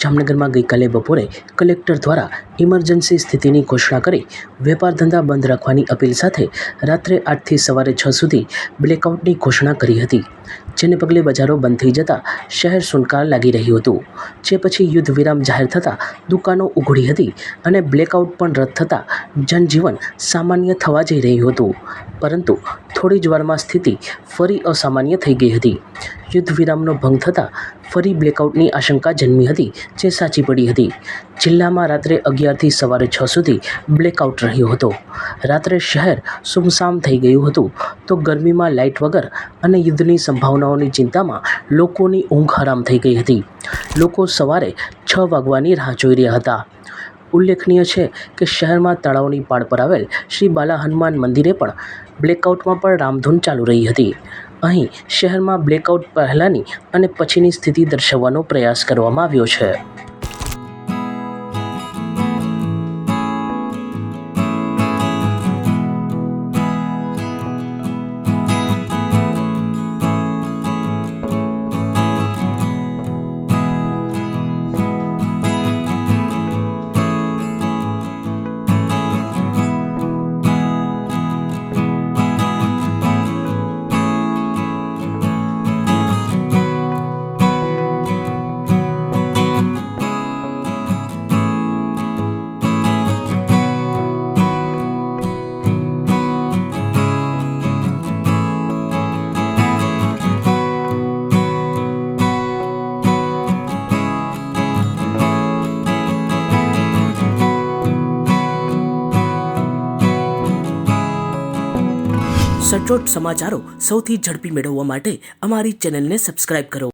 જામનગરમાં ગઈકાલે બપોરે કલેક્ટર દ્વારા ઇમરજન્સી સ્થિતિની ઘોષણા કરી વેપાર ધંધા બંધ રાખવાની અપીલ સાથે રાત્રે 8થી સવારે 6 સુધી બ્લેકઆઉટની ઘોષણા કરી હતી, જેને પગલે બજારો બંધ થઈ જતા શહેર સુનકાર લાગી રહ્યું હતું. જે પછી યુદ્ધ વિરામ જાહેર થતાં દુકાનો ઉઘડી હતી અને બ્લેકઆઉટ પણ રદ થતાં જનજીવન સામાન્ય થવા જઈ રહ્યું હતું. પરંતુ થોડી જ વારમાં સ્થિતિ ફરી અસામાન્ય થઈ ગઈ હતી. યુદ્ધ વિરામનો ભંગ થતાં ફરી બ્લેકઆઉટની આશંકા જન્મી હતી, જે સાચી પડી હતી. જિલ્લામાં રાત્રે 11થી સવારે 6 સુધી બ્લેકઆઉટ રહ્યો હતો. રાત્રે શહેર સુમસામ થઈ ગયું હતું તો ગરમીમાં લાઇટ વગર અને યુદ્ધની સંભાવનાઓની ચિંતામાં લોકોની ઊંઘ હરામ થઈ ગઈ હતી. લોકો સવારે 6 વાગવાની રાહ જોઈ રહ્યા હતા. ઉલ્લેખનીય છે કે શહેરમાં તળાવની પાળ પર આવેલ શ્રી બાલા હનુમાન મંદિરે પણ બ્લેકઆઉટમાં પણ રામધૂન ચાલુ રહી હતી. અહીં શહેરમાં બ્લેકઆઉટ પહેલાની અને પછીની સ્થિતિ દર્શાવવાનો પ્રયાસ કરવામાં આવ્યો છે. સચોટ સમાચારો સૌથી ઝડપી મેળવવા માટે અમારી ચેનલને સબસ્ક્રાઇબ કરો.